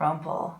Rumpel.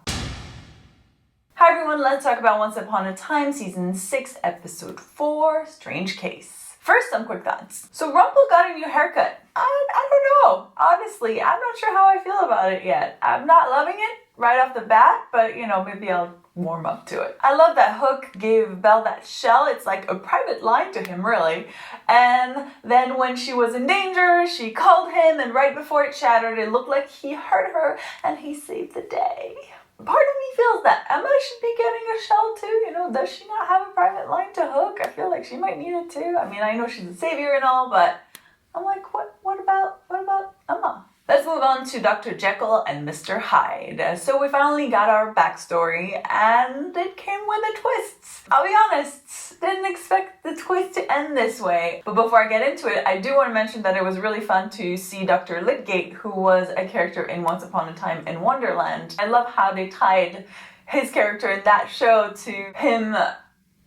Hi everyone, let's talk about Once Upon a Time, Season 6, Episode 4, Strange Case. First, some quick thoughts. So Rumpel got a new haircut. I don't know. Honestly, I'm not sure how I feel about it yet. I'm not loving it right off the bat, but maybe I'll warm up to it. I love that Hook gave Belle that shell. It's like a private line to him, really. And then when she was in danger, she called him, and right before it shattered, it looked like he hurt her, and he saved the day. Part of me feels that Emma should be getting a shell too. Does she not have a private line to Hook? I feel like she might need it too. I mean, I know she's a savior and all, but I'm like, what about Emma? Let's move on to Dr. Jekyll and Mr. Hyde. So we finally got our backstory, and it came with a twist. I'll be honest, didn't expect the twist to end this way. But before I get into it, I do want to mention that it was really fun to see Dr. Lydgate, who was a character in Once Upon a Time in Wonderland. I love how they tied his character in that show to him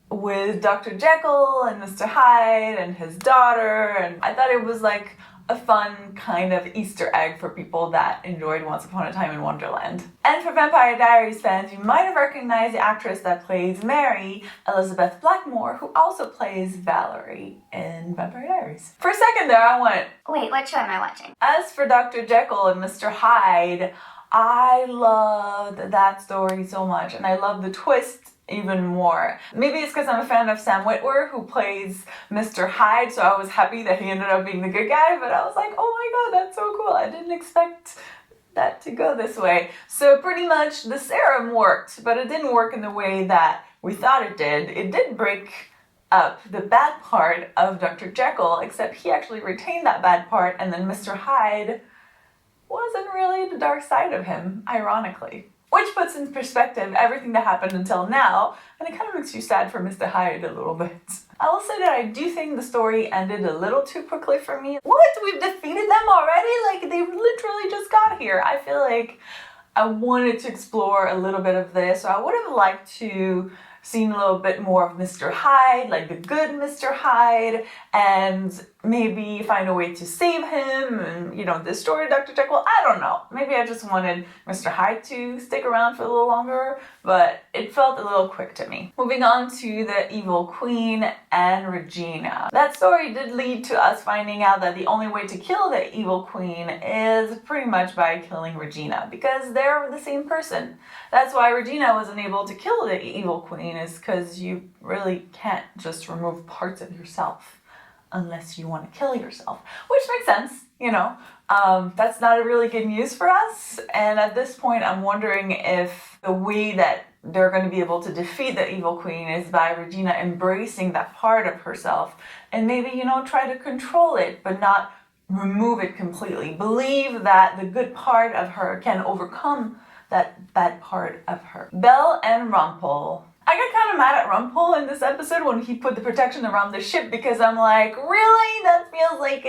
with Dr. Jekyll and Mr. Hyde and his daughter, and I thought it was like a fun kind of Easter egg for people that enjoyed Once Upon a Time in Wonderland. And for Vampire Diaries fans, you might have recognized the actress that plays Mary, Elizabeth Blackmore, who also plays Valerie in Vampire Diaries. For a second there, I went, wait, what show am I watching? As for Dr. Jekyll and Mr. Hyde, I loved that story so much, and I love the twist even more. Maybe it's because I'm a fan of Sam Witwer, who plays Mr. Hyde, so I was happy that he ended up being the good guy, but I was like, oh my god, that's so cool. I didn't expect that to go this way. So pretty much the serum worked, but it didn't work in the way that we thought it did. It did break up the bad part of Dr. Jekyll, except he actually retained that bad part, and then Mr. Hyde wasn't really the dark side of him, ironically. Which puts in perspective everything that happened until now, and it kind of makes you sad for Mr. Hyde a little bit. I will say that I do think the story ended a little too quickly for me. What? We've defeated them already? Like, they literally just got here. I feel like I wanted to explore a little bit of this, so I would have liked to seen a little bit more of Mr. Hyde, like the good Mr. Hyde, and maybe find a way to save him, and the story of Dr. Jekyll, I don't know. Maybe I just wanted Mr. Hyde to stick around for a little longer, but it felt a little quick to me. Moving on to the Evil Queen and Regina. That story did lead to us finding out that the only way to kill the Evil Queen is pretty much by killing Regina, because they're the same person. That's why Regina wasn't able to kill the Evil Queen, is because you really can't just remove parts of yourself unless you want to kill yourself, which makes sense, that's not a really good news for us. And at this point, I'm wondering if the way that they're going to be able to defeat the Evil Queen is by Regina embracing that part of herself and maybe, try to control it, but not remove it completely. Believe that the good part of her can overcome that bad part of her. Belle and Rumpel. I got kind of mad at Rumpel in this episode when he put the protection around the ship, because I'm like, really? That feels like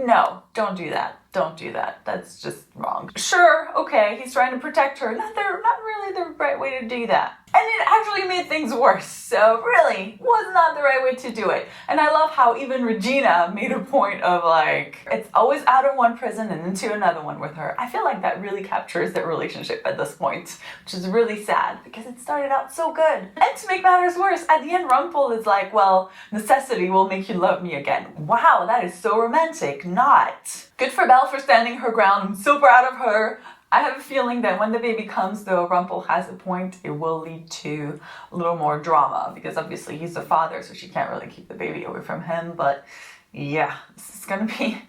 no, don't do that. Don't do that. That's just wrong. Sure, okay, he's trying to protect her. Not really the right way to do that. And it actually made things worse. So really, was not the right way to do it. And I love how even Regina made a point of like, it's always out of one prison and into another one with her. I feel like that really captures their relationship at this point, which is really sad because it started out so good. And to make matters worse, at the end, Rumpel is like, well, necessity will make you love me again. Wow, that is so romantic. Not. Good for Belle for standing her ground. I'm so proud of her. I have a feeling that when the baby comes, though, Rumpel has a point. It will lead to a little more drama, because obviously he's the father, so she can't really keep the baby away from him. But yeah, this is gonna be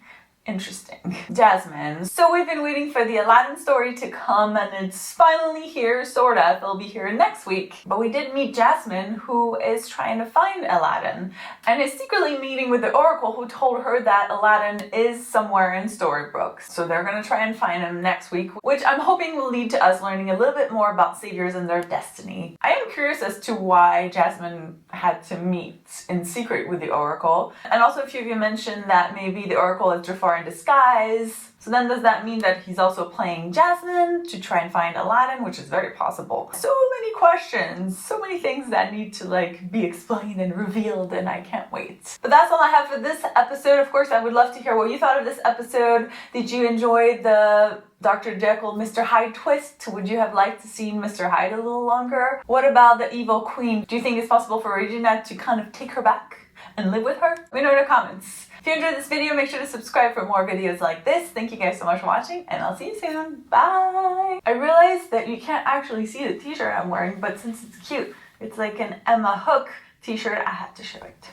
interesting. Jasmine. So we've been waiting for the Aladdin story to come, and it's finally here, sort of. It'll be here next week. But we did meet Jasmine, who is trying to find Aladdin, and is secretly meeting with the Oracle, who told her that Aladdin is somewhere in Storybrooke. So they're gonna try and find him next week, which I'm hoping will lead to us learning a little bit more about saviors and their destiny. I am curious as to why Jasmine had to meet in secret with the Oracle. And also a few of you mentioned that maybe the Oracle is Jafar in disguise. So then does that mean that he's also playing Jasmine to try and find Aladdin, which is very possible. So many questions, so many things that need to like be explained and revealed, and I can't wait. But that's all I have for this episode. Of course, I would love to hear what you thought of this episode. Did you enjoy the Dr. Jekyll, Mr. Hyde twist? Would you have liked to see Mr. Hyde a little longer? What about the evil queen? Do you think it's possible for Regina to kind of take her back and live with her? Let me know in the comments. If you enjoyed this video, make sure to subscribe for more videos like this. Thank you guys so much for watching, and I'll see you soon. Bye! I realized that you can't actually see the t-shirt I'm wearing, but since it's cute, it's like an Emma Hook t-shirt, I had to show it.